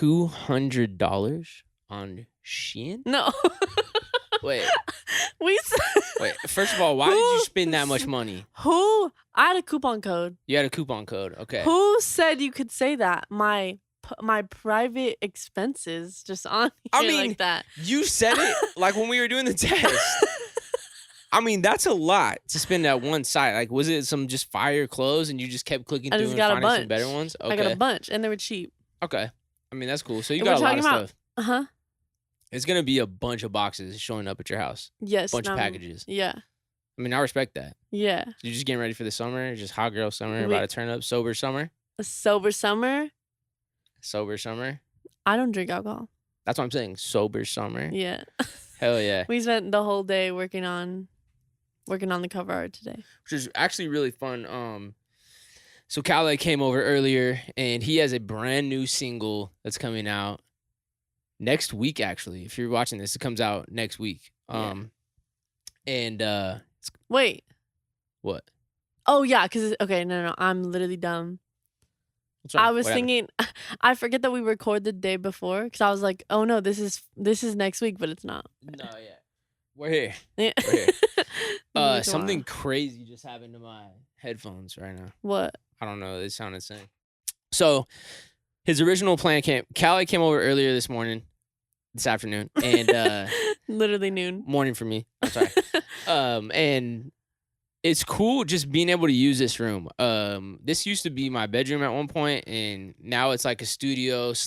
$200 on Shein? No. Wait. Wait. First of all, why did you spend that much money? I had a coupon code. You had a coupon code. Okay. Who said you could say that? My private expenses just on here like that. You said it like when we were doing the test. I mean, that's a lot to spend at one site. Like, was it some just fire clothes and you just kept clicking through and finding some better ones? Okay. I got a bunch and they were cheap. Okay. I mean, that's cool. So you got a lot of stuff. Uh-huh. It's going to be a bunch of boxes showing up at your house. Yes. Bunch of packages. Yeah. I mean, I respect that. Yeah. You're just getting ready for the summer. Just hot girl summer, about to turn up. Sober summer. A sober summer? Sober summer. I don't drink alcohol. That's what I'm saying. Sober summer. Yeah. Hell yeah. We spent the whole day working on the cover art today. Which is actually really fun. So Calais came over earlier, and he has a brand new single that's coming out next week, actually. If you're watching this, it comes out next week. Wait. What? Oh, yeah, because, okay, no, I'm literally dumb. I was thinking, I forget that we record the day before, because I was like, oh, no, this is next week, but it's not. No, yeah. We're here. Yeah. We're here. Something crazy just happened to my headphones right now. What? I don't know. They sound insane. So his original plan Callie came over earlier this afternoon, and literally noon. Morning for me. I'm sorry. And it's cool just being able to use this room. This used to be my bedroom at one point, and now it's like a studio /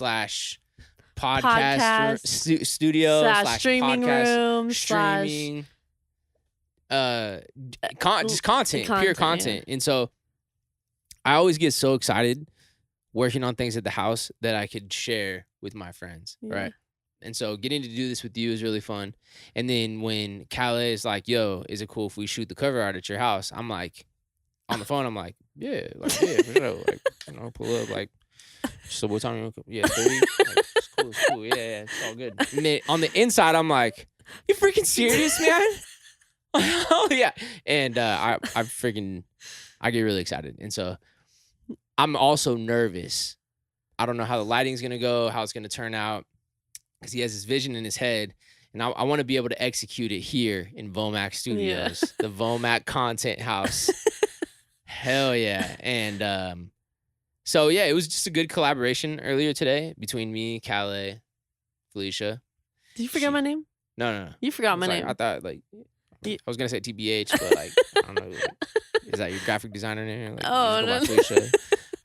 podcast studio / streaming room streaming just content, pure content. Yeah. And so I always get so excited working on things at the house that I could share with my friends, right? And so getting to do this with you is really fun. And then when Calais is like, yo, is it cool if we shoot the cover art at your house? I'm like, on the phone, I'm like, yeah, for sure. Like, pull up, like, so what time? Yeah, 30. Like, it's cool. Yeah, it's all good. And then on the inside, I'm like, you freaking serious, man? Oh yeah. And I get really excited. And so I'm also nervous. I don't know how the lighting's gonna go, how it's gonna turn out, because he has this vision in his head, and I want to be able to execute it here in Vomac Studios, the Vomac Content House. Hell yeah. And so yeah, it was just a good collaboration earlier today between me, Calais, Felisha. Did you forget my name? No. You forgot my name. I thought I was gonna say TBH, but like I don't know. Is that your graphic designer name? Like, oh no.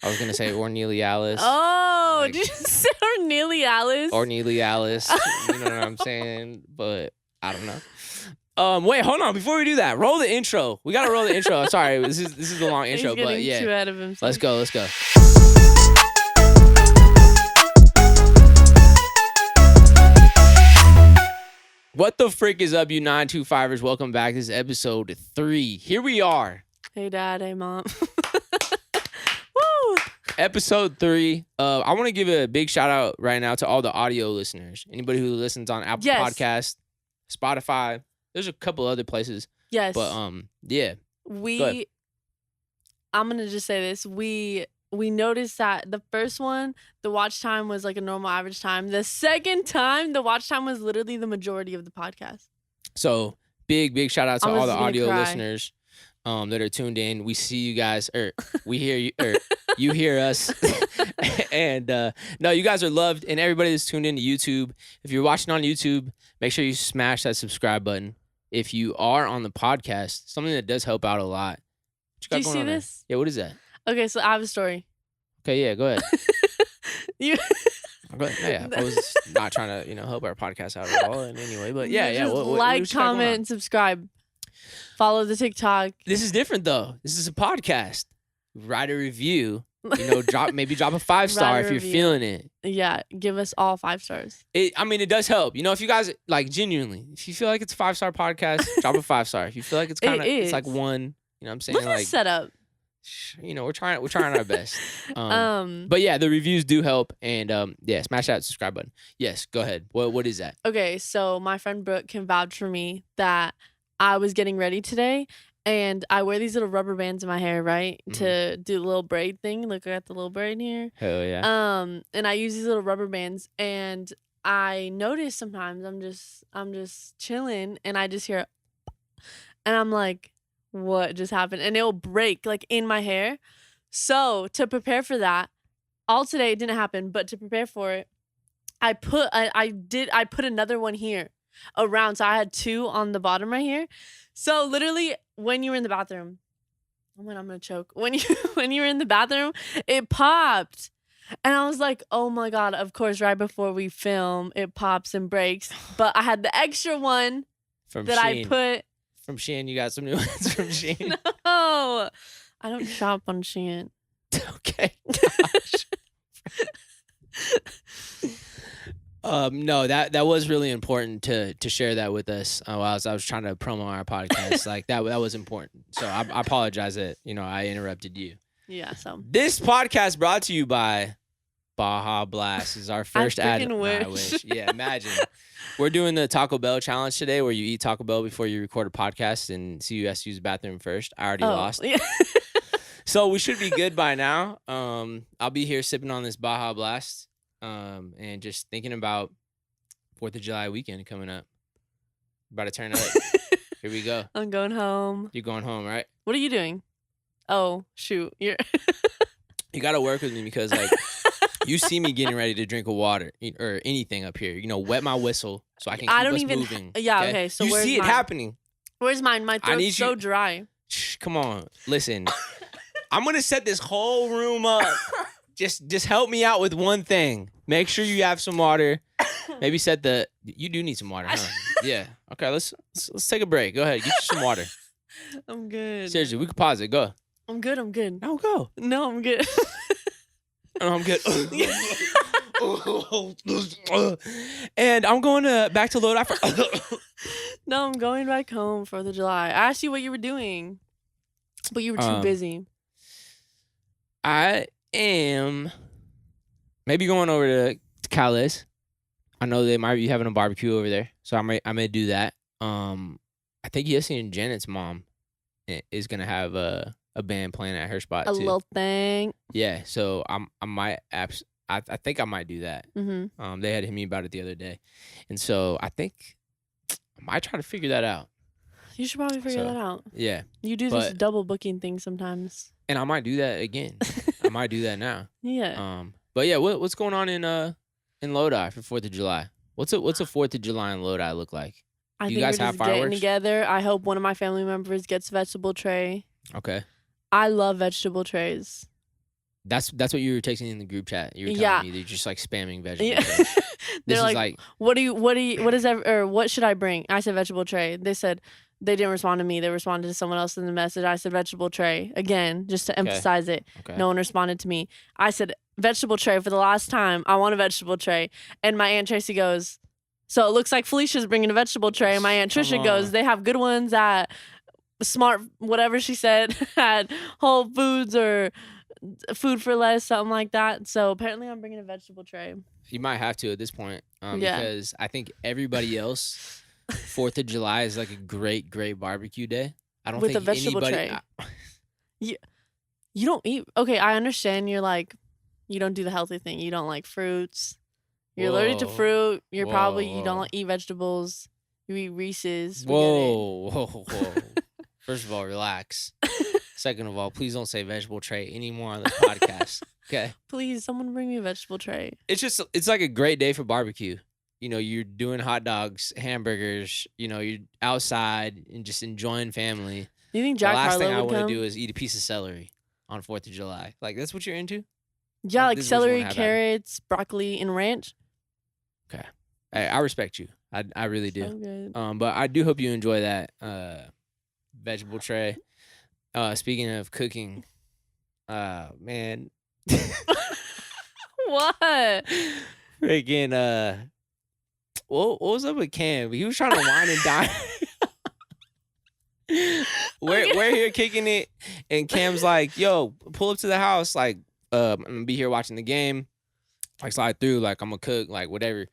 I was gonna say Ornealialis. Oh, like, did you say Ornealialis? Ornealialis. You know what I'm saying? But I don't know. Wait, hold on. Before we do that, roll the intro. We gotta roll the intro. Sorry, this is a long intro, He's but yeah. Too ahead of himself. Let's go. What the frick is up, you 925ers? Welcome back. This is episode 3. Here we are. Hey, Dad. Hey, Mom. Woo! Episode 3. I want to give a big shout out right now to all the audio listeners. Anybody who listens on Apple Podcasts, Spotify. There's a couple other places. Yes. But yeah. I'm gonna just say this. We noticed that the first one, the watch time was like a normal average time. The second time, the watch time was literally the majority of the podcast. So big shout out to all the audio listeners that are tuned in. We see you guys, or we hear you, or you hear us. And no, you guys are loved, and everybody that's tuned into YouTube. If you're watching on YouTube, make sure you smash that subscribe button. If you are on the podcast, something that does help out a lot. Do you see this? Yeah, what is that? Okay, so I have a story. Okay, yeah, go ahead. Go ahead. Yeah, I was not trying to, help our podcast out at all in any way, but yeah. What comment, subscribe, follow the TikTok. This is different though. This is a podcast. Write a review. Drop a 5-star if you're feeling it. Yeah, give us all 5 stars. It does help. If you guys genuinely, if you feel like it's a 5-star podcast, drop a 5-star. If you feel like it's kind of, it's like 1. You know what I'm saying? Look at the setup. We're trying our best. But yeah, the reviews do help, and smash that subscribe button. Yes, go ahead. What is that? Okay, so my friend Brooke can vouch for me that I was getting ready today, And I wear these little rubber bands in my hair, right? To do the little braid thing. Look, I got the little braid here. Hell yeah. And I use these little rubber bands, and I notice sometimes I'm just chilling, and I just hear, and I'm like, what just happened? And it'll break like in my hair. So to prepare for that, all today it didn't happen, but to prepare for it, I put another one here around. So I had 2 on the bottom right here. So literally when you were in the bathroom, I'm gonna choke. When you were in the bathroom, it popped. And I was like, oh my God, of course, right before we film, it pops and breaks. But I had the extra one from that Shein. I put. From Shein, you got some new ones from Shein? No, I don't shop on Shein. Okay. No, that was really important to share that with us while I was trying to promo our podcast. Like that was important. So I apologize that I interrupted you. Yeah. So this podcast brought to you by Baja Blast. Is our first ad. I wish. Yeah, imagine. We're doing the Taco Bell challenge today, where you eat Taco Bell before you record a podcast, and see who has to use the bathroom first. I already lost. Yeah. So we should be good by now. I'll be here sipping on this Baja Blast, and just thinking about 4th of July weekend coming up. About to turn up. Here we go. I'm going home. You're going home, right? What are you doing? Oh, shoot. You got to work with me because, like, you see me getting ready to drink a water or anything up here. Wet my whistle so I can keep us moving. Yeah, okay. So you where's see it happening. Where's mine? My throat's so dry. Come on. Listen. I'm going to set this whole room up. Just help me out with one thing. Make sure you have some water. Maybe you do need some water, huh? Yeah. Okay, let's take a break. Go ahead. Get you some water. I'm good. Seriously, we can pause it. Go. I'm good. No, go. No, I'm good. No, I'm good. And I'm going back to Lodi. No, I'm going back home for 4th of July. I asked you what you were doing, but you were too busy. I am maybe going over to Calais. I know they might be having a barbecue over there, so I may do that. I think Yessie and Janet's mom is gonna have a band playing at her spot too. Little thing. Yeah, so I think I might do that. Mm-hmm. They had hit me about it the other day, and so I think I might try to figure that out. You should probably figure that out. Yeah. You do this double booking thing sometimes. And I might do that again. I might do that now. Yeah. But yeah, what's going on in Lodi for 4th of July? What's a 4th of July in Lodi look like? I you think guys we're have just getting fireworks together. I hope one of my family members gets a vegetable tray. Okay. I love vegetable trays. That's what you were texting in the group chat. You were telling me that you're just like spamming vegetable trays. They're like, what should I bring? I said vegetable tray. They said they didn't respond to me. They responded to someone else in the message. I said vegetable tray again, just to emphasize it. Okay. No one responded to me. I said vegetable tray for the last time. I want a vegetable tray. And my Aunt Tracy goes, so it looks like Felicia's bringing a vegetable tray. And my Aunt Trisha goes, they have good ones at Smart, whatever she said, at Whole Foods or Food for Less, something like that. So apparently I'm bringing a vegetable tray. You might have to at this point because I think everybody else, 4th of July is like a great barbecue day. I don't think with a vegetable tray. You don't eat. Okay, I understand. You're like, you don't do the healthy thing. You don't like fruits. You're allergic to fruit. You don't eat vegetables. You eat Reese's. Whoa. First of all, relax. Second of all, please don't say vegetable tray anymore on this podcast. Okay. Please, someone bring me a vegetable tray. It's like a great day for barbecue. You're doing hot dogs, hamburgers, you're outside and just enjoying family. You think Jack Harlow would come? The last thing I want to do is eat a piece of celery on 4th of July. Like, that's what you're into? Yeah, like celery, carrots, broccoli, and ranch. Okay. Hey, I respect you. I really do. So good. But I do hope you enjoy that vegetable tray. Speaking of cooking, man. What? Freaking, what was up with Cam? He was trying to wine and dine. We're here kicking it, and Cam's like, yo, pull up to the house. Like, I'm going to be here watching the game. Like, slide through. Like, I'm going to cook. Like, whatever.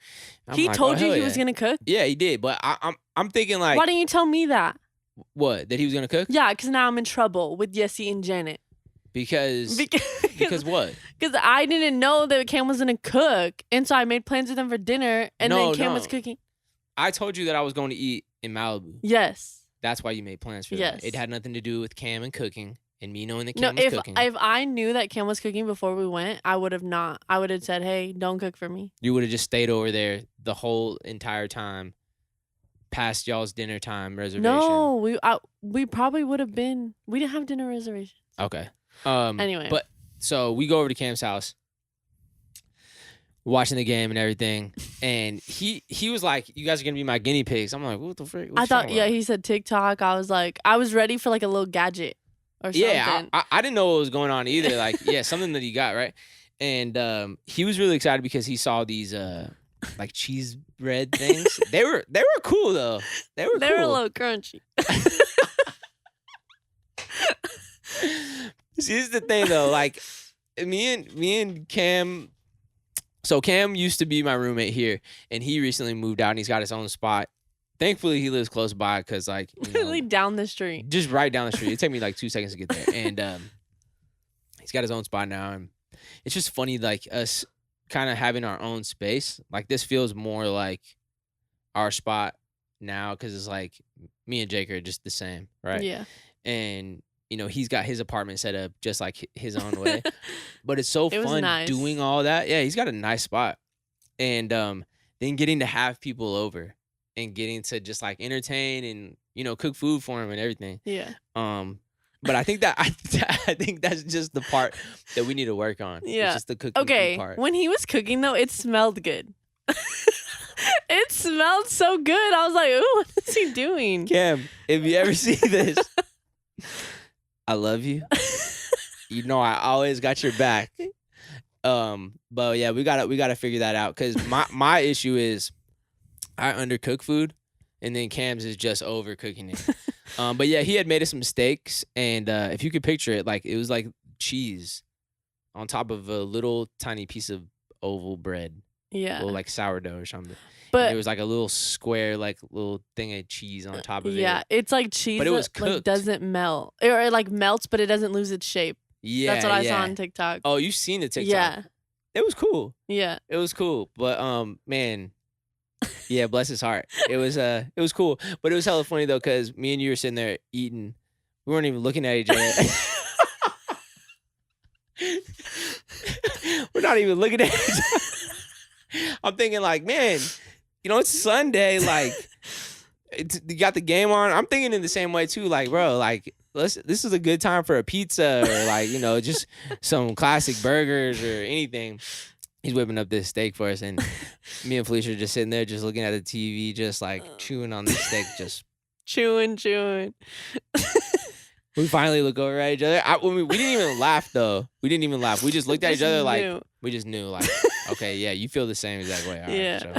He told you he was going to cook? Yeah, he did. But I'm thinking, like. Why didn't you tell me that? What? That he was gonna cook? Yeah, because now I'm in trouble with Yessie and Janet. Because what? Because I didn't know that Cam was gonna cook, and so I made plans with him for dinner, and then Cam was cooking. I told you that I was going to eat in Malibu. Yes. That's why you made plans for that. It had nothing to do with Cam and cooking, and me knowing that Cam was cooking. If I knew that Cam was cooking before we went, I would have not. I would have said, "Hey, don't cook for me." You would have just stayed over there the whole entire time, past y'all's dinner time reservation. No, we probably would have been. We didn't have dinner reservations. Okay. Anyway. But so we go over to Cam's house, watching the game and everything, and he was like, "You guys are gonna be my guinea pigs." I'm like, "What the frick?" I thought, he said TikTok. I was like, I was ready for like a little gadget or something. Yeah, I didn't know what was going on either. Like, yeah, something that he got right, and he was really excited because he saw these like cheese bread things. They were cool though. They were a little crunchy. Here's the thing though, like me and Cam. So Cam used to be my roommate here, and he recently moved out, and he's got his own spot. Thankfully, he lives close by because, like, literally down the street, just right down the street. It took me like 2 seconds to get there, and he's got his own spot now, and it's just funny, like us kind of having our own space. Like this feels more like our spot now because it's like me and Jake are just the same, right? Yeah, and. He's got his apartment set up just like his own way. But it's so fun doing all that. Yeah, he's got a nice spot. And then getting to have people over and getting to just like entertain and, cook food for him and everything. Yeah. But I think I think that's just the part that we need to work on. Yeah. It's just the cooking food part. When he was cooking though, it smelled good. It smelled so good. I was like, ooh, what is he doing? Cam, if you ever see this, I love you. I always got your back. But yeah, we gotta figure that out because my issue is I undercook food, and then Cam's is just overcooking it. But yeah, he had made us some steaks, and if you could picture it, like it was like cheese on top of a little tiny piece of oval bread. Yeah, little like sourdough or something. But there was like a little square, like little thing of cheese on top of it. Yeah, it's like cheese, but it was cooked. Like, doesn't melt, or it like melts, but it doesn't lose its shape. Yeah, that's what I saw on TikTok. Oh, you've seen the TikTok? Yeah, it was cool. Yeah, it was cool. But man, yeah, bless his heart. It was cool. But it was hella funny though, because me and you were sitting there eating. We weren't even looking at each other. We're not even looking at each other. I'm thinking like, man. It's Sunday, like, you got the game on. I'm thinking in the same way, too. Like, bro, like, this is a good time for a pizza or, like, just some classic burgers or anything. He's whipping up this steak for us, and me and Felisha are just sitting there just looking at the TV, just, like, chewing on the steak, just... Chewing. We finally look over at each other. We didn't even laugh, though. We didn't even laugh. We just looked at each other like... We just knew, like, okay, yeah, you feel the same exact way. All right, yeah. So.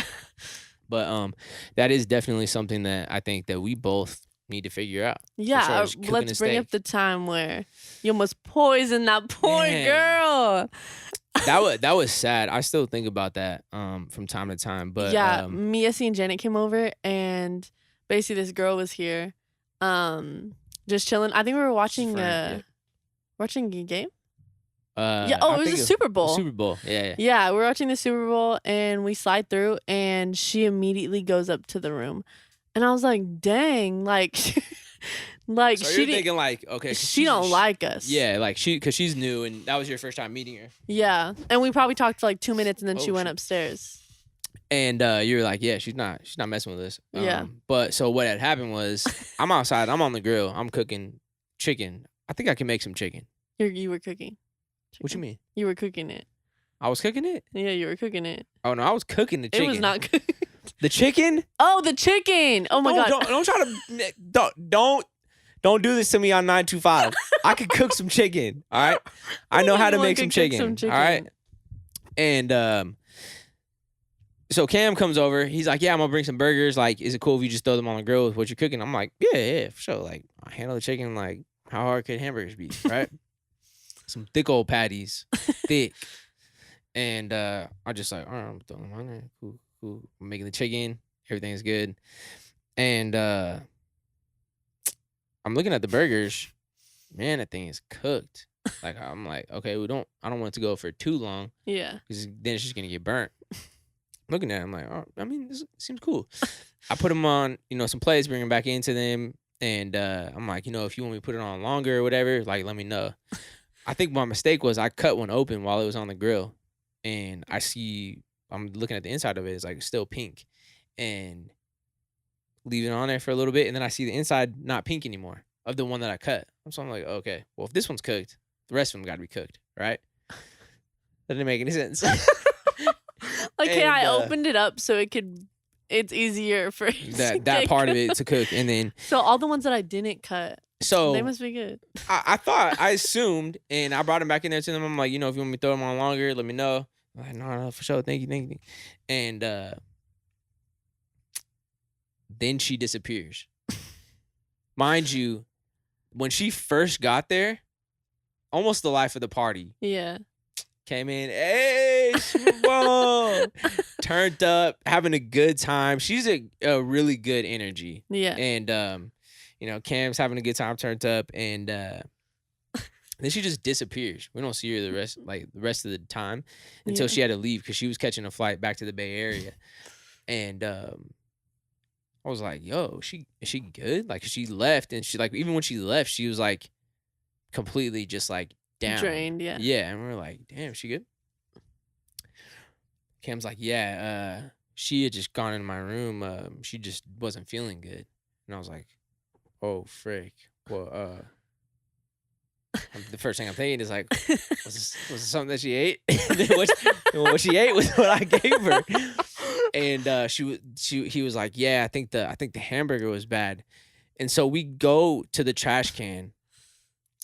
But that is definitely something that I think that we both need to figure out. Yeah, let's bring up the time where you almost poisoned that poor girl. That was sad. I still think about that from time to time. But yeah, Mia and Janet came over, and basically this girl was here, just chilling. I think we were watching watching a game. It was the Super Bowl. Super Bowl, yeah. Yeah, we're watching the Super Bowl, and we slide through, and she immediately goes up to the room, and I was like, "Dang!" Like, like so you're thinking like, okay, she don't like us. Yeah, like because she's new, and that was your first time meeting her. Yeah, and we probably talked for like 2 minutes, and then she went upstairs. And you're like, yeah, she's not messing with us. Yeah. But so what had happened was, I'm outside, I'm on the grill, I'm cooking chicken. I think I can make some chicken. You were cooking. Chicken. What you mean? You were cooking it. I was cooking it? Yeah, you were cooking it. Oh, no, I was cooking the chicken. It was not cooked. The chicken? Oh, the chicken. Oh, my God. Don't try to... Don't do this to me on 925. I can cook some chicken, all right? I know how to make some chicken, all right? And so Cam comes over. He's like, yeah, I'm going to bring some burgers. Like, is it cool if you just throw them on the grill with what you're cooking? I'm like, yeah, for sure. Like, I handle the chicken like, how hard could hamburgers be, right? Some thick old patties, thick. And I just like, all right, I'm throwing them on there. Cool. I'm making the chicken. Everything's good. And I'm looking at the burgers. Man, that thing is cooked. Like, I'm like, okay, I don't want it to go for too long. Yeah. Because then it's just going to get burnt. Looking at it, I'm like, oh, I mean, this seems cool. I put them on, some plates, bring them back into them. And I'm like, if you want me to put it on longer or whatever, like, let me know. I think my mistake was I cut one open while it was on the grill. And I'm looking at the inside of it. It's like still pink. And leave it on there for a little bit. And then I see the inside not pink anymore of the one that I cut. So I'm like, okay, well, if this one's cooked, the rest of them got to be cooked, right? That didn't make any sense. Okay, I opened it up so it's easier for that part of it to cook. And then so all the ones that I didn't cut, so they must be good. I assumed, and I brought them back in there to them. I'm like, if you want me to throw them on longer, let me know. I'm like, no, for sure. Thank you. And then she disappears. Mind you, when she first got there, almost the life of the party. Yeah. Came in, hey, whoa, turned up, having a good time. She's a really good energy. Yeah. And, Cam's having a good time, turned up, and then she just disappears. We don't see her the rest of the time until she had to leave because she was catching a flight back to the Bay Area. And I was like, yo, is she good? Like, she left, and she, like, even when she left, she was, like, completely just, like, down. Drained, yeah. Yeah, and we were like, damn, she good? Cam's like, yeah, she had just gone in my room. She just wasn't feeling good. And I was like, oh, frick. Well, the first thing I'm thinking is like, was this something that she ate? what she ate was what I gave her. And he was like, yeah, I think the hamburger was bad. And so we go to the trash can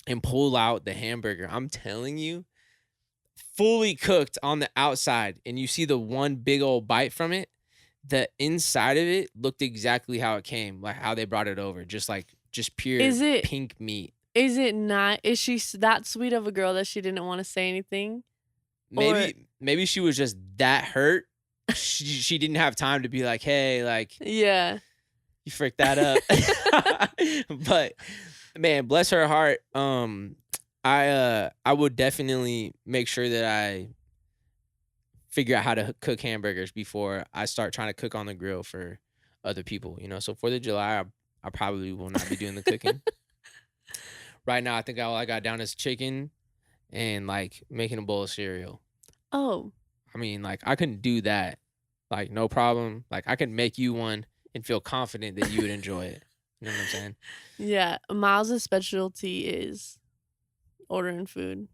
and pull out the hamburger. I'm telling you, fully cooked on the outside, and you see the one big old bite from it. The inside of it looked exactly how it came, like how they brought it over, just pure pink meat. Is it not? Is she that sweet of a girl that she didn't want to say anything? Maybe she was just that hurt. She didn't have time to be like, hey, like, yeah, you fricked that up. But man, bless her heart. I would definitely make sure that I figure out how to cook hamburgers before I start trying to cook on the grill for other people. So 4th of July, I probably will not be doing the cooking. Right now, I think all I got down is chicken and like making a bowl of cereal. Oh. I mean, like, I couldn't do that. Like, no problem. Like, I could make you one and feel confident that you would enjoy it. You know what I'm saying? Yeah. Myles' specialty is ordering food.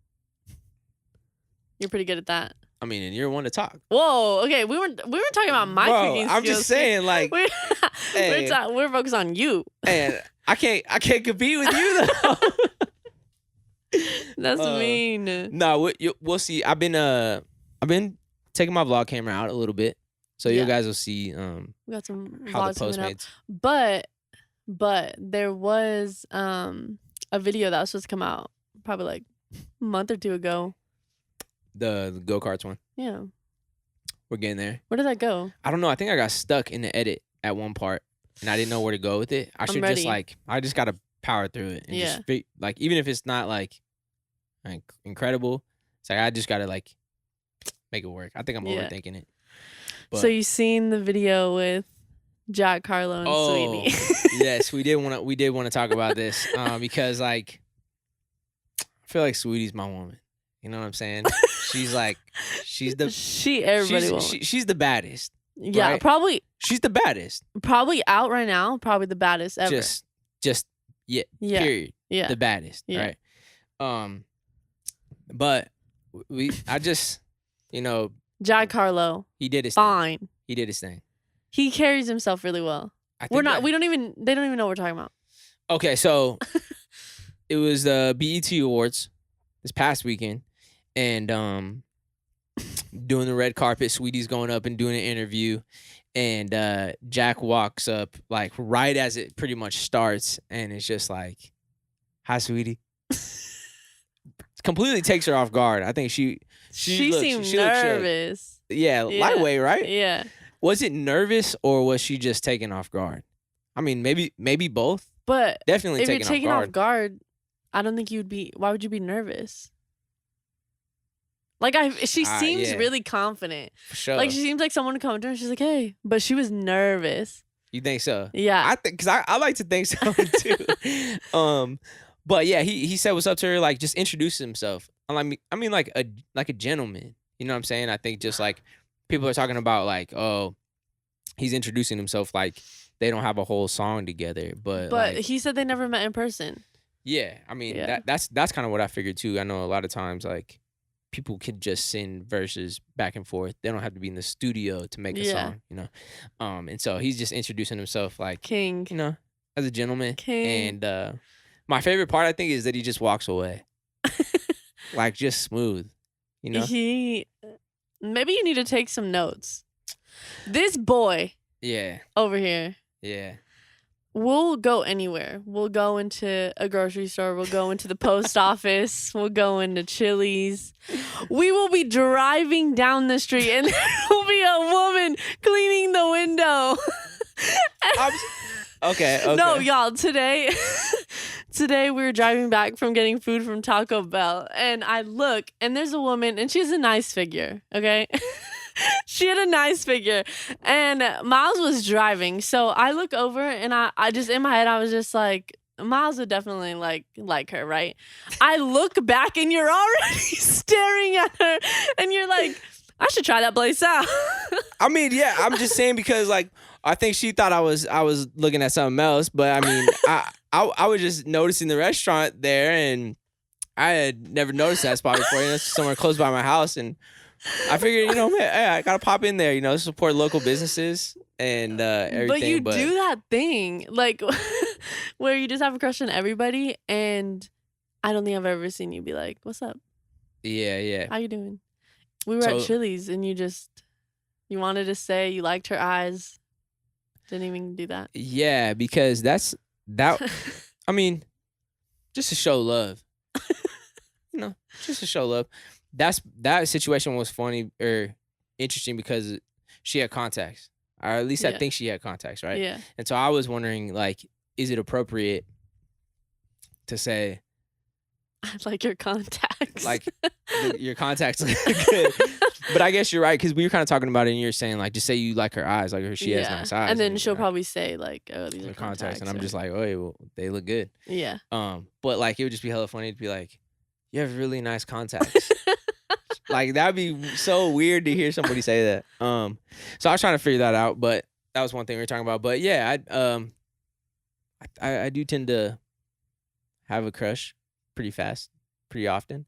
You're pretty good at that. I mean, and you're one to talk. Whoa. Okay. We were talking about my cooking skills. I'm just saying, like, we're focused on you. And I can't compete with you though. That's mean. No, we'll see. I've been taking my vlog camera out a little bit, so you guys will see. We got some how vlogs the Postmates. But there was a video that was supposed to come out probably like a month or two ago. The go-karts one. Yeah. We're getting there. Where did that go? I don't know. I think I got stuck in the edit at one part, and I didn't know where to go with it. I just gotta power through it and just like, even if it's not like incredible, it's like I just gotta like make it work. I think I'm overthinking it. But, so you seen the video with Jack Harlow and Sweetie? Yes, we did want to talk about this because like I feel like Sweetie's my woman. You know what I'm saying? She's the baddest. Yeah, right? Probably. She's the baddest. Probably out right now. Probably the baddest ever. Just period. Yeah. The baddest. Yeah. Right. But Jack Harlow. He did his fine. Thing. He did his thing. He carries himself really well. They don't even know what we're talking about. Okay, so it was the BET Awards this past weekend, and doing the red carpet, Sweetie's going up and doing an interview, and Jack walks up like right as it pretty much starts, and it's just like, "Hi, Sweetie." Completely takes her off guard. I think she seemed nervous. Yeah, lightweight, right? Yeah. Was it nervous or was she just taken off guard? I mean, maybe both. But definitely if you're taken off guard, I don't think you'd be. Why would you be nervous? Like she seems really confident. For sure. Like she seems like someone would come to her and she's like, "Hey," but she was nervous. You think so? Yeah. I think, because I like to think so too. But yeah, he said what's up to her, like just introduce himself. I mean like a gentleman. You know what I'm saying? I think just like people are talking about like, oh, he's introducing himself like they don't have a whole song together. But like, he said they never met in person. Yeah, I mean that's kind of what I figured too. I know a lot of times like people can just send verses back and forth. They don't have to be in the studio to make a song, you know. And so he's just introducing himself like king, you know, as a gentleman. King. And my favorite part I think is that he just walks away, like just smooth, you know. Maybe you need to take some notes. This boy, over here, we'll go anywhere. We'll go into a grocery store. We'll go into the post office. We'll go into Chili's. We will be driving down the street and there will be a woman cleaning the window. Okay. No, y'all, today we were driving back from getting food from Taco Bell and I look and there's a woman and she has a nice figure, okay? She had a nice figure and Myles was driving. So I look over and I just in my head I was just like, Myles would definitely like her, right? I look back and you're already staring at her and you're like, I should try that place out. I mean, yeah, I'm just saying because like I think she thought I was looking at something else, but I mean, I was just noticing the restaurant there and I had never noticed that spot before. It's somewhere close by my house and I figured, you know, man, hey, I gotta pop in there, you know, support local businesses and everything. But you do that thing, like, where you just have a crush on everybody, and I don't think I've ever seen you be like, "What's up?" Yeah. How you doing? We were at Chili's, and you wanted to say you liked her eyes. Didn't even do that. Yeah, because that. I mean, just to show love. You know, just to show love. That situation was funny or interesting because she had contacts, or at least I think she had contacts, right? Yeah. And so I was wondering, like, is it appropriate to say, I like your contacts, like your contacts look good? But I guess you're right because we were kind of talking about it, and you're saying like, just say you like her eyes, like she has nice eyes, and then she'll probably say like, oh, these are contacts, and I'm just like, oh, well, they look good. Yeah. But like it would just be hella funny to be like, you have really nice contacts. Like that'd be so weird to hear somebody say that. So I was trying to figure that out, but that was one thing we were talking about. But yeah, I do tend to have a crush pretty fast, pretty often.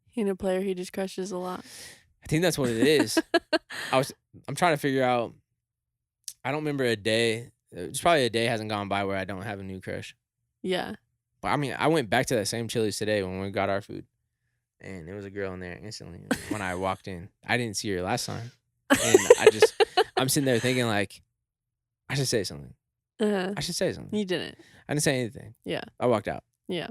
He's a player. He just crushes a lot. I think that's what it is. I'm trying to figure out. I don't remember a day. It's probably a day hasn't gone by where I don't have a new crush. Yeah. But I mean, I went back to that same Chili's today when we got our food. And there was a girl in there instantly when I walked in. I didn't see her last time. And I'm sitting there thinking like, I should say something. I should say something. You didn't. I didn't say anything. Yeah. I walked out. Yeah.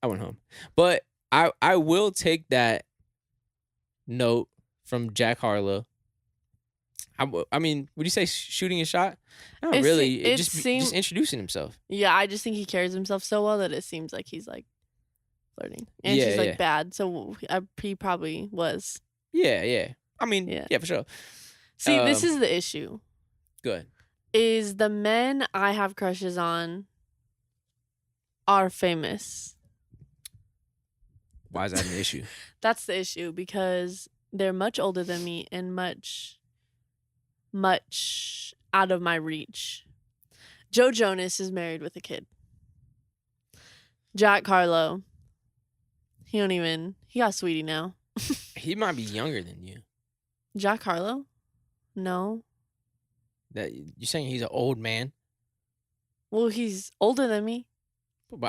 I went home. But I will take that note from Jack Harlow. I mean, would you say shooting a shot? Not really. Just introducing himself. Yeah, I just think he carries himself so well that it seems like he's like flirting. And she's like bad, so he probably was. Yeah. I mean, yeah, for sure. See, this is the issue. Good. Is the men I have crushes on are famous. Why is that an issue? That's the issue because they're much older than me and much out of my reach. Joe Jonas is married with a kid. Jack Harlow. He got Sweetie now. He might be younger than you. Jack Harlow? No. That you're saying he's an old man? Well, he's older than me.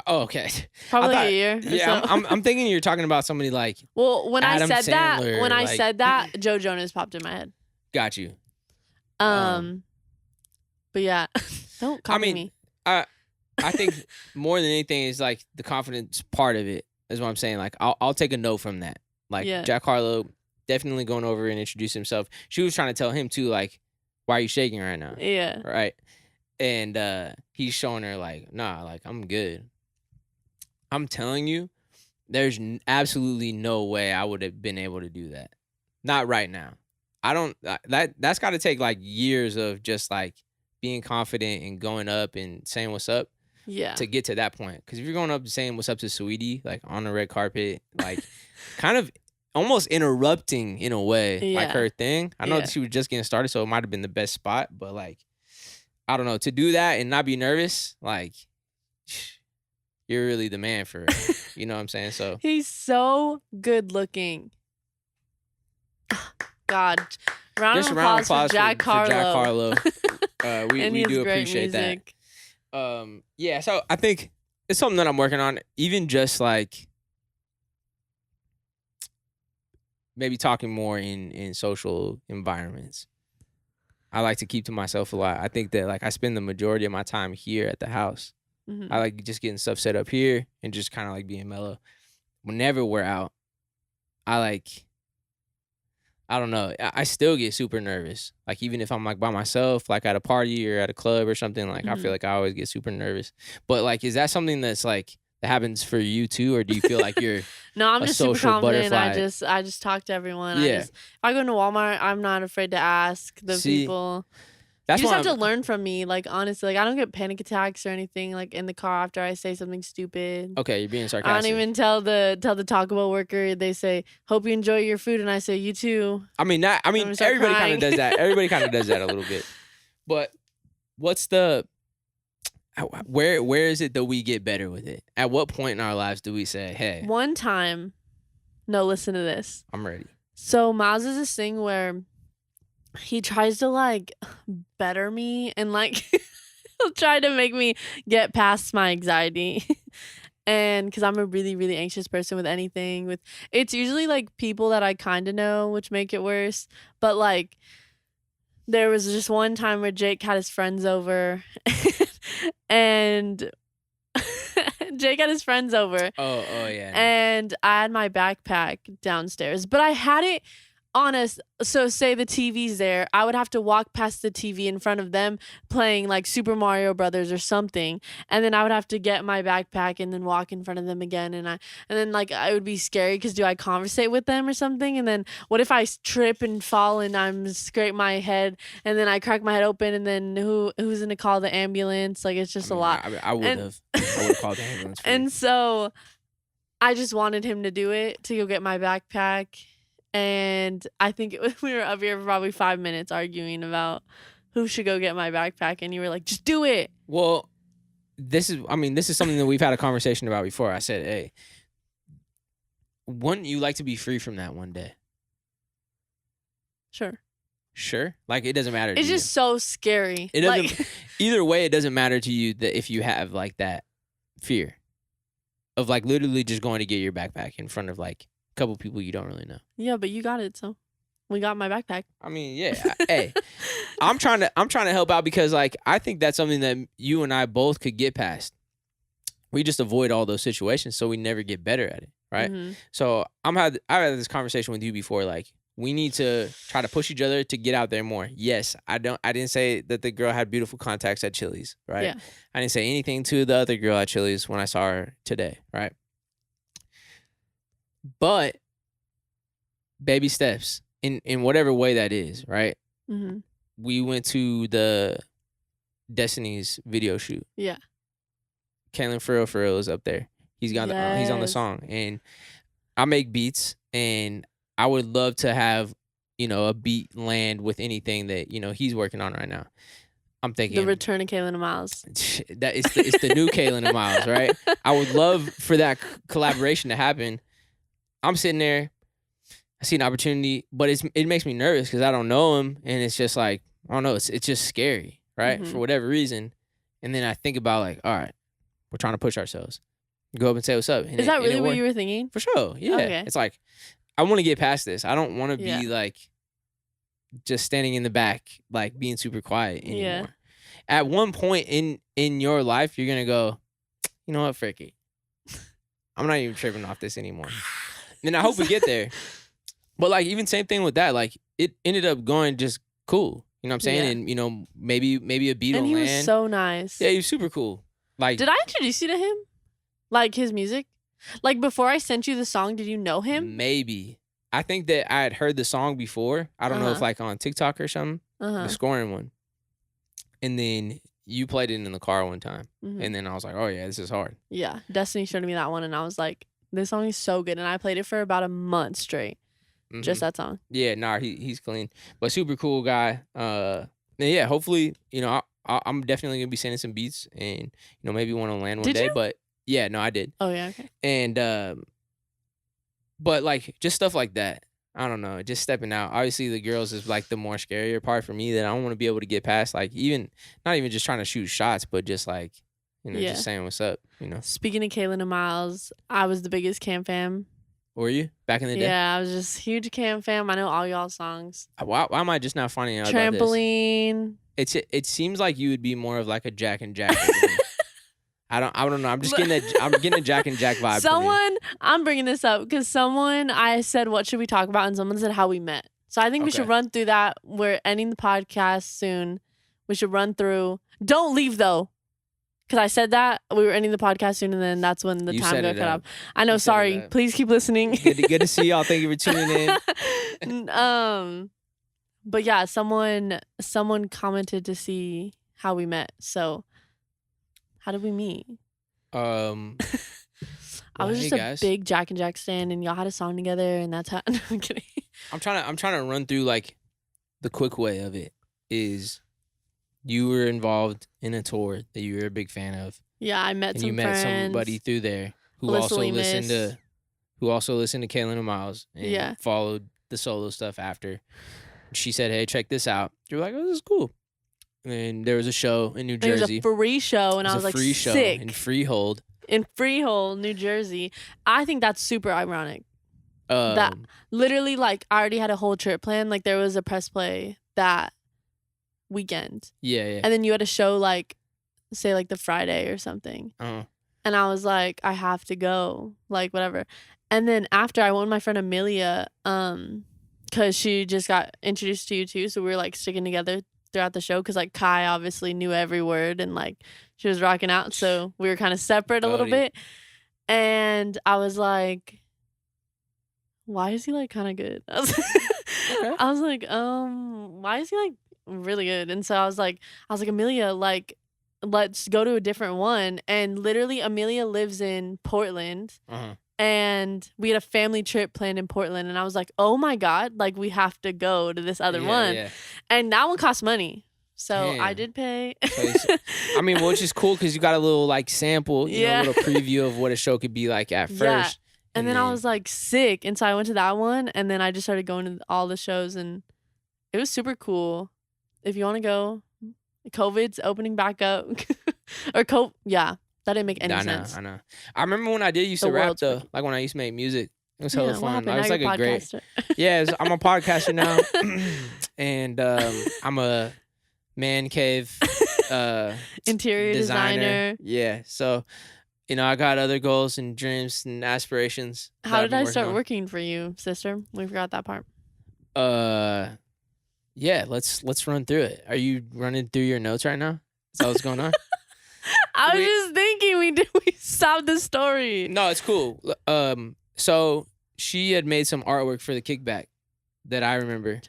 Oh, okay. Probably a year. Yeah, so. I'm thinking you're talking about somebody like. Well, when Adam I said Sandler, I said that, Joe Jonas popped in my head. Got you. But yeah, don't copy me. I think more than anything is like the confidence part of it is what I'm saying. Like I'll take a note from that. Like Jack Harlow definitely going over and introducing himself. She was trying to tell him too, like, why are you shaking right now? Yeah. Right. And he's showing her like, nah, like I'm good. I'm telling you, there's absolutely no way I would have been able to do that. Not right now. I don't. That's got to take like years of just like being confident and going up and saying what's up. Yeah. To get to that point, because if you're going up and saying what's up to Saweetie, like on the red carpet, like kind of almost interrupting in a way, like her thing. I know that she was just getting started, so it might have been the best spot, but like, I don't know, to do that and not be nervous, like, you're really the man for it. You know what I'm saying? So he's so good looking. God, round of applause for Jack Harlow. We do appreciate music. That. Yeah, so I think it's something that I'm working on, even just like maybe talking more in social environments. I like to keep to myself a lot. I think that like I spend the majority of my time here at the house. Mm-hmm. I like just getting stuff set up here and just kind of like being mellow. Whenever we're out, I don't know. I still get super nervous. Like even if I'm like by myself, like at a party or at a club or something, like I feel like I always get super nervous. But like, is that something that's like that happens for you too, or do you feel like you're no? I'm just super confident. I just talk to everyone. Yeah. If I go into Walmart, I'm not afraid to ask the people. You just have to learn from me. Like honestly, like I don't get panic attacks or anything like in the car after I say something stupid. Okay, you're being sarcastic. I don't even tell the Taco Bell worker. They say, "Hope you enjoy your food," and I say, "You too." Everybody kind of does that. Everybody kind of does that a little bit. But what's the where is it that we get better with it? At what point in our lives do we say, "Hey"? One time, no, listen to this. I'm ready. So Myles is this thing where he tries to like better me and like he'll try to make me get past my anxiety. And because I'm a really, really anxious person with anything, it's usually like people that I kind of know, which make it worse. But like there was just one time where Jake had his friends over and Jake had his friends over. Oh yeah. And I had my backpack downstairs, but I had it so say the TV's there, I would have to walk past the TV in front of them playing like Super Mario Brothers or something, and then I would have to get my backpack and then walk in front of them again, and then like it would be scary because do I conversate with them or something, and then what if I trip and fall and I'm scrape my head and then I crack my head open and then who's gonna call the ambulance? Like it's just a lot. I would have called the ambulance. And so I just wanted him to do it to go get my backpack. And I think we were up here for probably 5 minutes arguing about who should go get my backpack. And you were like, just do it. Well, this is something that we've had a conversation about before. I said, hey, wouldn't you like to be free from that one day? Sure. Like, it doesn't matter to you. It's just so scary. It doesn't, either way, it doesn't matter to you that if you have like that fear of like literally just going to get your backpack in front of like couple people you don't really know. Yeah, but you got it, so we got my backpack. I mean, yeah. Hey, I'm trying to help out because like I think that's something that you and I both could get past. We just avoid all those situations so we never get better at it, right? Mm-hmm. So I've had this conversation with you before, like we need to try to push each other to get out there more. Yes, I didn't say that the girl had beautiful contacts at Chili's, right? Yeah. I didn't say anything to the other girl at Chili's when I saw her today, right? But baby steps in whatever way that is, right? Mm-hmm. We went to the Destiny's video shoot. Yeah. Kalen for real is up there. He's on the song, and I make beats, and I would love to have a beat land with anything that he's working on right now. I'm thinking the return of Kalen and Myles. That it's the new Kalen and Myles, right? I would love for that collaboration to happen. I'm sitting there, I see an opportunity, but it makes me nervous because I don't know him, and it's just like, I don't know, it's just scary, right? Mm-hmm. For whatever reason. And then I think about like, all right, we're trying to push ourselves. Go up and say what's up. Is that really what you were thinking? For sure, yeah. Okay. It's like, I want to get past this. I don't want to be like just standing in the back, like being super quiet anymore. Yeah. At one point in your life, you're going to go, you know what, frick it. I'm not even tripping off this anymore. And I hope we get there. But like even same thing with that, like it ended up going just cool. You know what I'm saying? And, you know, maybe a beat and will land. And he was so nice. Yeah, he was super cool. Like, did I introduce you to him? Like, his music? Like, before I sent you the song, did you know him? Maybe. I think that I had heard the song before. I don't know if, like, on TikTok or something. The scoring one. And then you played it in the car one time. And then I was like, oh, yeah, this is hard. Yeah. Destiny showed me that one, and I was like, this song is so good. And I played it for about a month straight. Just that song. Yeah, he's clean. But super cool guy. And yeah, hopefully, you know, I'm definitely going to be sending some beats and, you know, maybe want to land one day. But yeah, no, I did. Oh, yeah, okay. And, but like, just stuff like that. I don't know, just stepping out. Obviously, the girls is like the more scarier part for me that I don't want to be able to get past. Like, not even just trying to shoot shots, but just like, you know, just saying what's up, you know. Speaking of Kaylin and Myles, I was the biggest Cam fam. Were you back in the day? Yeah, I was just huge Cam fam. I know all y'all songs. Why am I just not finding out Trampoline. About this? It seems like you would be more of like a Jack and Jack. I don't know. I'm just getting a Jack and Jack vibe. I'm bringing this up because I said, what should we talk about? And someone said how we met. So I think we should run through that. We're ending the podcast soon. We should run through. Don't leave though. Because I said that we were ending the podcast soon, and then that's when the time got cut off. I know. Sorry. Please keep listening. Good to see y'all. Thank you for tuning in. But yeah, someone commented to see how we met. So, how did we meet? I was just a big Jack and Jack stan, and y'all had a song together, and that's how. No, I'm kidding. I'm trying to run through like the quick way of it is. You were involved in a tour that you were a big fan of. Yeah, I met some friends. You met somebody through there who also listened to Kaylin and Myles and followed the solo stuff after. She said, "Hey, check this out." You were like, "Oh, this is cool." And there was a show in New Jersey. It was a free show, and I was like, free show sick. In Freehold. In Freehold, New Jersey. I think that's super ironic. That literally, like, I already had a whole trip planned. Like, there was a press play that weekend. Yeah. And then you had a show like, say like the Friday or something. And I was like, I have to go, like whatever. And then after I went with my friend Amelia, because she just got introduced to you too, so we were like sticking together throughout the show because like Kai obviously knew every word and like she was rocking out, so we were kind of separate a little bit. And I was like, why is he like kind of good? I was like, why is he like really good? And so I was like, Amelia, like, let's go to a different one. And literally Amelia lives in Portland. And we had a family trip planned in Portland, and I was like, oh my God, like we have to go to this other one. And that one cost money, so I did pay. I mean, which is cool because you got a little like sample, you know, a little preview of what a show could be like at first. And then I was like sick, and so I went to that one, and then I just started going to all the shows, and it was super cool. If you want to go, COVID's opening back up. That didn't make any sense. I know. I remember when I used to rap though, like when I used to make music. It was hella fun. I was like a great. I'm a podcaster now, and I'm a man cave interior designer. Yeah, so you know I got other goals and dreams and aspirations. How did I start working for you, sister? We forgot that part. Yeah, let's run through it. Are you running through your notes right now? Is that what's going on? I was just thinking we stopped the story. No, it's cool. So she had made some artwork for the kickback that I remember.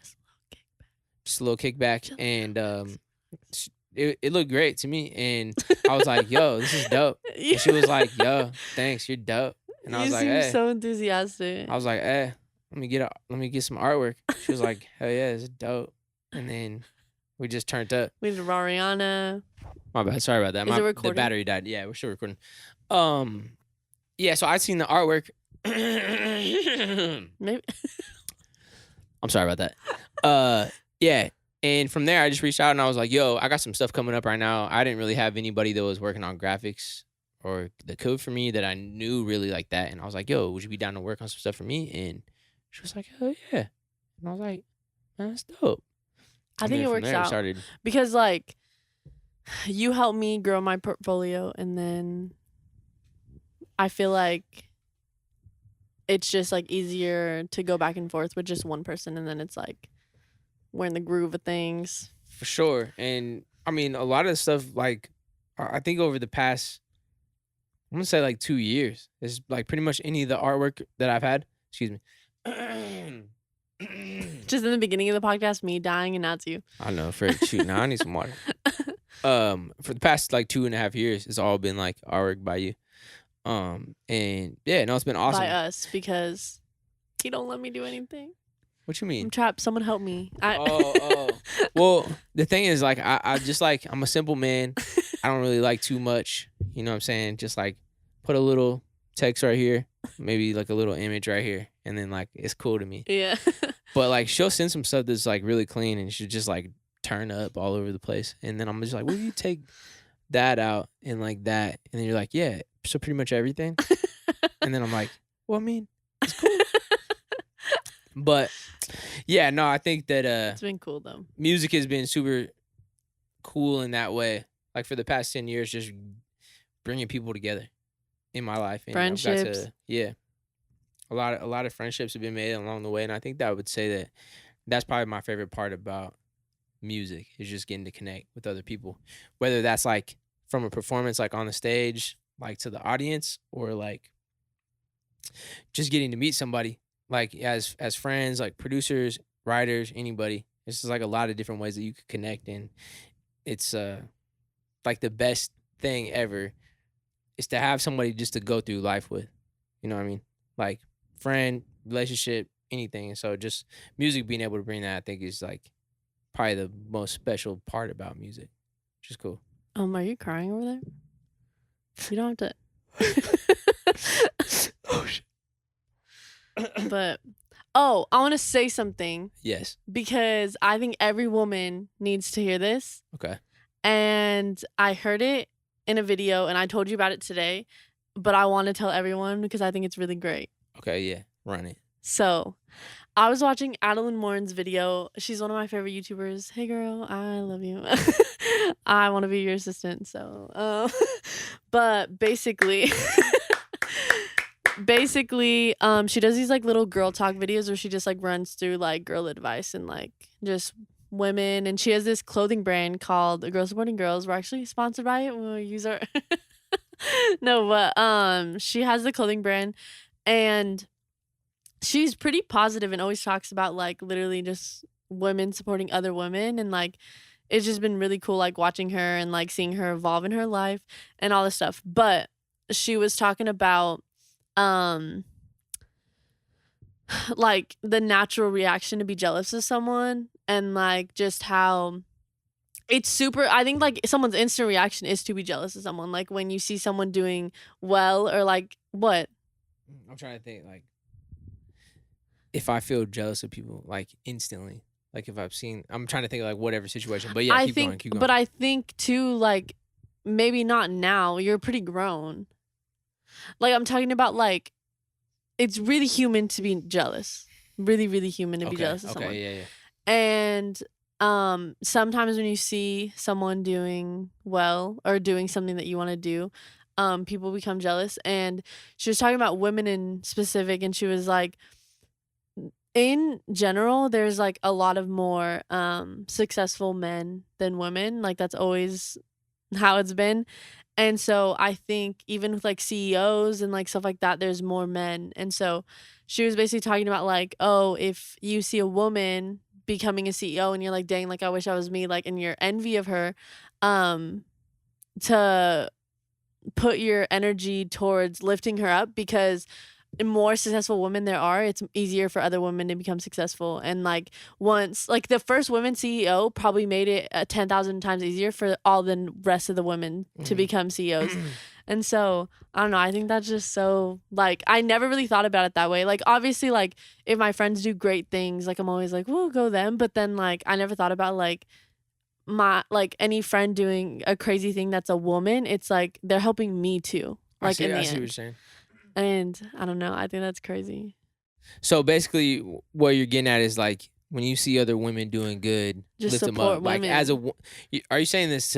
Just a little kickback. And it looked great to me. And I was like, yo, this is dope. And she was like, yo, thanks, you're dope. And I was like, hey. So enthusiastic. I was like, hey, let me get some artwork. She was like, hell yeah, this is dope. And then we just turned up. We did Rariana. My bad. Sorry about that. Is it recording? The battery died. Yeah, we're still recording. Yeah, so I'd seen the artwork. Maybe. I'm sorry about that. Yeah. And from there, I just reached out and I was like, yo, I got some stuff coming up right now. I didn't really have anybody that was working on graphics or the code for me that I knew really like that. And I was like, yo, would you be down to work on some stuff for me? And she was like, hell yeah. And I was like, man, that's dope. I think it works out. Because, like, you helped me grow my portfolio, and then I feel like it's just, like, easier to go back and forth with just one person, and then it's, like, we're in the groove of things. For sure. And I mean, a lot of stuff, like, I think over the past, I'm gonna say like 2 years, is like pretty much any of the artwork that I've had. Excuse me. Just in the beginning of the podcast, me dying, and now it's you. I know. Shoot, now I need some water. For the past like 2.5 years, it's all been like artwork by you. And yeah, no, it's been awesome. By us, because he don't let me do anything. What you mean? I'm trapped. Someone help me. Oh. Well, the thing is, like, I just like, I'm a simple man. I don't really like too much. You know what I'm saying? Just like put a little text right here, maybe like a little image right here, and then like it's cool to me. Yeah. But like she'll send some stuff that's like really clean, and she'll just like turn up all over the place, and then I'm just like, well, you take that out and like that, and then you're like, yeah, so pretty much everything. And then I'm like, well, I mean, it's cool. But yeah, no, I think that it's been cool though. Music has been super cool in that way. Like for the past 10 years, just bringing people together in my life. And friendships. A lot of friendships have been made along the way, and I think that I would say that that's probably my favorite part about music, is just getting to connect with other people, whether that's like from a performance, like on the stage, like to the audience, or like just getting to meet somebody, like as friends, like producers, writers, anybody. It's just like a lot of different ways that you could connect, and it's like the best thing ever is to have somebody just to go through life with. You know what I mean? Like friend, relationship, anything. And so just music being able to bring that, I think, is like probably the most special part about music, which is cool. Are you crying over there? You don't have to. Oh shit. But I want to say something. Yes. Because I think every woman needs to hear this. Okay. And I heard it in a video, and I told you about it today, but I want to tell everyone because I think it's really great. Okay, yeah. Run it. So, I was watching Adeline Morin's video. She's one of my favorite YouTubers. Hey, girl, I love you. I want to be your assistant. So, but basically, she does these like little girl talk videos where she just like runs through like girl advice and like just women. And she has this clothing brand called Girls Supporting Girls. We're actually sponsored by it. We'll use our no, but she has the clothing brand, and she's pretty positive and always talks about like literally just women supporting other women, and like it's just been really cool like watching her and like seeing her evolve in her life and all this stuff. But she was talking about like the natural reaction to be jealous of someone, and like just how it's super, I think like someone's instant reaction is to be jealous of someone. Like when you see someone doing well, or like what? I'm trying to think, like, if I feel jealous of people, like instantly, like if I'm trying to think of like whatever situation, but yeah, keep going. But I think too, like maybe not now, you're pretty grown. Like I'm talking about like, it's really human to be jealous. Really, really human to be jealous of someone. Yeah. And sometimes when you see someone doing well or doing something that you want to do, people become jealous. And she was talking about women in specific, and she was like, in general, there's like a lot of more successful men than women. Like that's always how it's been. And so I think even with like CEOs and like stuff like that, there's more men. And so she was basically talking about like, oh, if you see a woman becoming a CEO and you're like, dang, like I wish I was me, like, and you're envy of her, to put your energy towards lifting her up, because the more successful women there are, it's easier for other women to become successful. And like once, like the first women CEO probably made it 10,000 times easier for all the rest of the women to become CEOs. And so I don't know, I think that's just so, like, I never really thought about it that way. Like obviously, like if my friends do great things, like I'm always like, we'll go them. But then like I never thought about like my, like any friend doing a crazy thing that's a woman, it's like they're helping me too. Like I see what you're saying. And I don't know, I think that's crazy. So basically what you're getting at is like when you see other women doing good, just lift them up. Women. Like are you saying this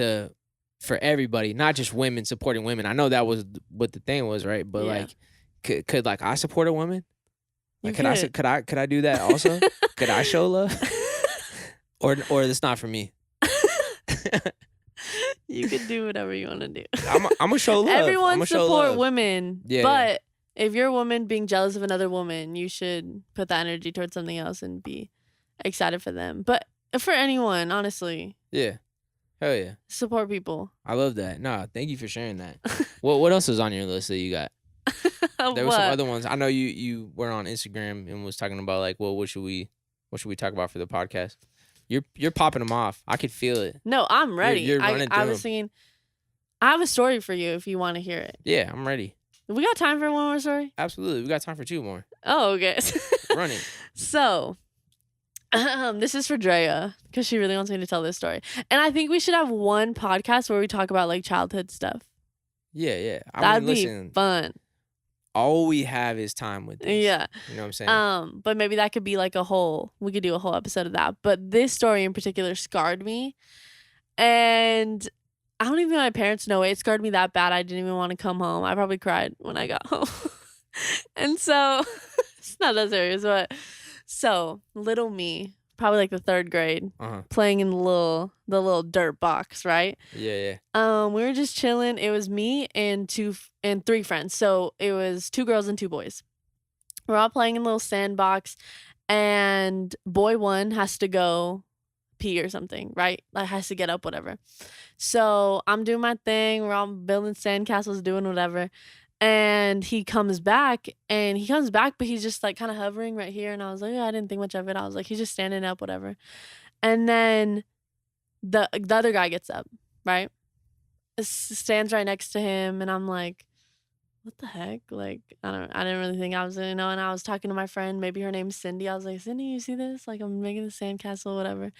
for everybody, not just women supporting women? I know that was what the thing was, right? But like could like I support a woman? Like, could I do that also? Could I show love? Or that's not for me? You can do whatever you want to do. I'm gonna show love. Everyone support women, yeah, but if you're a woman being jealous of another woman, you should put that energy towards something else and be excited for them. But for anyone, honestly. Yeah. Hell yeah. Support people. I love that. Nah, thank you for sharing that. What else is on your list that you got? There were some other ones. I know you were on Instagram and was talking about like, well, what should we talk about for the podcast? You're popping them off. I could feel it. No, I'm ready. You're running I was thinking, I have a story for you if you want to hear it. Yeah, I'm ready. We got time for one more story? Absolutely. We got time for 2 more. Oh, okay. Run it. So, this is for Drea because she really wants me to tell this story. And I think we should have one podcast where we talk about like childhood stuff. Yeah. That'd be fun. All we have is time with this. Yeah. You know what I'm saying? But maybe that could be like we could do a whole episode of that. But this story in particular scarred me. And I don't even think my parents know it. It scarred me that bad. I didn't even want to come home. I probably cried when I got home. And so, it's not that serious, but so little me, probably like the 3rd grade, playing in the little dirt box, right? Yeah. We were just chilling. It was me and 3 friends. So it was 2 girls and 2 boys. We're all playing in a little sandbox, and boy 1 has to go pee or something, right? Like has to get up, whatever. So I'm doing my thing. We're all building sandcastles, doing whatever. And he comes back, but he's just like kind of hovering right here. And I was like, I didn't think much of it. I was like, he's just standing up, whatever. And then the other guy gets up, right? Stands right next to him. And I'm like, what the heck? Like, I didn't really think I was going to know. And I was talking to my friend, maybe her name's Cindy. I was like, Cindy, you see this? Like, I'm making the sandcastle, whatever.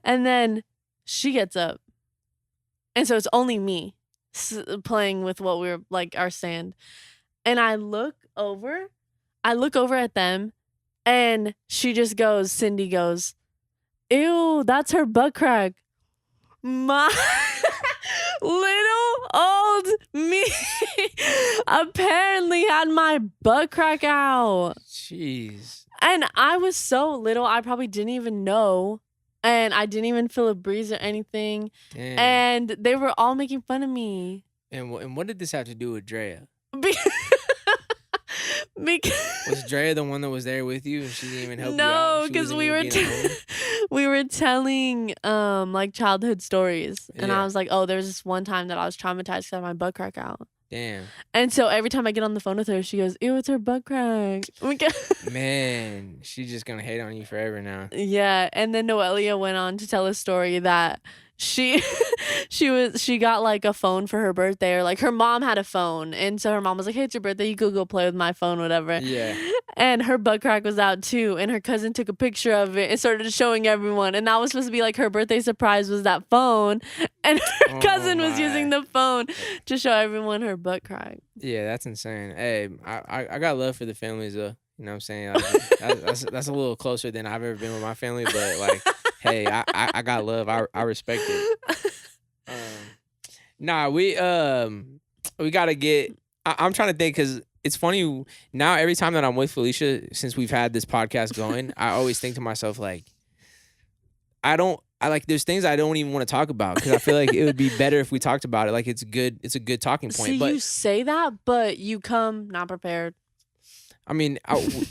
And then she gets up. And so it's only me playing with what we were like our sand, and I look over at them, and Cindy goes, ew, that's her butt crack. My little old me apparently had my butt crack out. Jeez. And I was so little, I probably didn't even know. And I didn't even feel a breeze or anything. Damn. And they were all making fun of me. And what did this have to do with Drea? Because was Drea the one that was there with you and she didn't even help you out? No, because we were telling like childhood stories. And I was like, oh, there's this one time that I was traumatized because I had my butt crack out. Damn. And so every time I get on the phone with her, she goes, ew, it's her butt crack. Man, she's just gonna hate on you forever now. Yeah. And then Noelia went on to tell a story that she got like a phone for her birthday, or like her mom had a phone, and so her mom was like, hey, it's your birthday, you could go play with my phone, whatever. Yeah. And her butt crack was out too, and her cousin took a picture of it and started showing everyone, and that was supposed to be like her birthday surprise was that phone, and her cousin was using the phone to show everyone her butt crack. Yeah, that's insane. Hey, I got love for the families though. You know what I'm saying? Like, that's a little closer than I've ever been with my family, but like, hey, I got love. I respect it. We gotta get. I'm trying to think because it's funny now. Every time that I'm with Felisha, since we've had this podcast going, I always think to myself like, there's things I don't even want to talk about because I feel like it would be better if we talked about it. Like it's a good talking point. See, but you say that, but you come not prepared. I mean,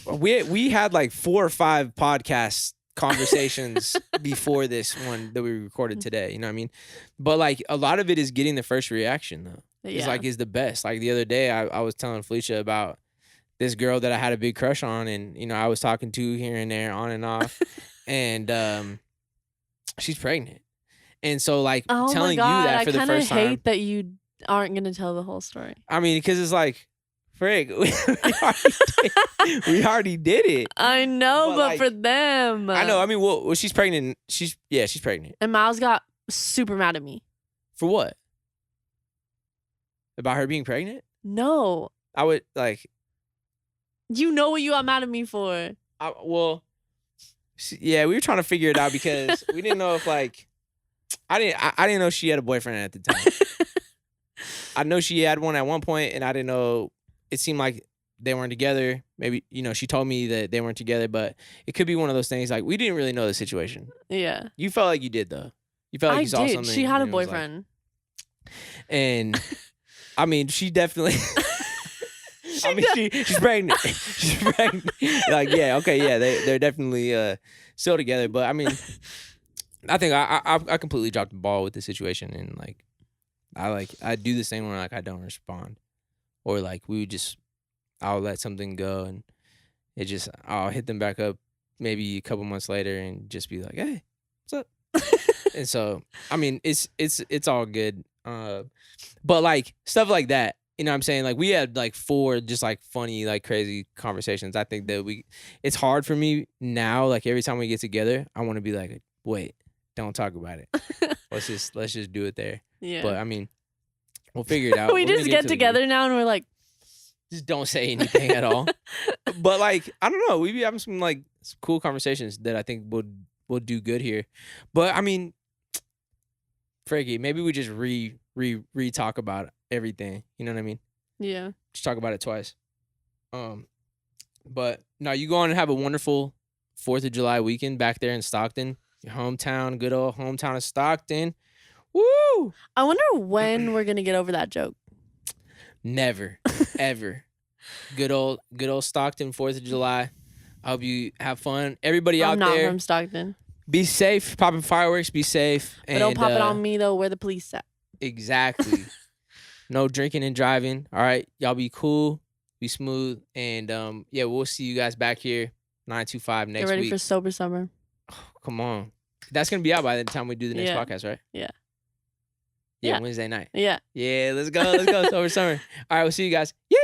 we had like 4 or 5 podcast conversations before this one that we recorded today. You know what I mean? But like a lot of it is getting the first reaction though. It's like is the best. Like the other day, I was telling Felisha about this girl that I had a big crush on, and you know I was talking to here and there, on and off, and she's pregnant, and so like telling you that for the first time. I hate that you aren't gonna tell the whole story. I mean, because it's like. Frick, we already did it. I know, but like, for them. I know. I mean, well, she's pregnant. She's pregnant. And Myles got super mad at me. For what? About her being pregnant? No. I would like. You know what you got mad at me for? We were trying to figure it out because we didn't know if like, I didn't know she had a boyfriend at the time. I know she had one at one point, and I didn't know. It seemed like they weren't together. Maybe, you know, she told me that they weren't together, but it could be one of those things like we didn't really know the situation. Yeah. You felt like you did though. You felt like you saw something. She had a boyfriend. And I mean, she definitely. She's pregnant. She's pregnant. Like, yeah, okay, yeah, they're definitely still together. But I mean, I think I completely dropped the ball with the situation, and like, I do the same when like I don't respond, or like I'll let something go, and I'll hit them back up maybe a couple months later, and just be like, hey, what's up? And so I mean, it's all good. But like stuff like that. You know what I'm saying? Like we had like 4 just like funny, like crazy conversations. I think that it's hard for me now. Like every time we get together, I want to be like, wait, don't talk about it. let's just do it there. Yeah. But I mean, we'll figure it out. We just get together now and we're like, just don't say anything at all. But like, I don't know. We be having some cool conversations that I think will do good here. But I mean, Frankie, maybe we just re-talk about everything. You know what I mean? Yeah. Just talk about it twice. But no, you go on and have a wonderful 4th of July weekend back there in Stockton, your hometown, good old hometown of Stockton. Woo! I wonder when we're gonna get over that joke. Never, ever. Good old Stockton 4th of July. I hope you have fun. Everybody out there. I'm not from Stockton. Be safe. Popping fireworks. Be safe. But don't pop it on me though. Where the police at? Exactly. No drinking and driving. All right, y'all be cool, be smooth, and yeah, we'll see you guys back here 925 next week. Get ready for sober summer. Oh, come on, that's gonna be out by the time we do the next podcast, right? Yeah, Wednesday night. Yeah, let's go sober summer. All right, we'll see you guys. Yeah.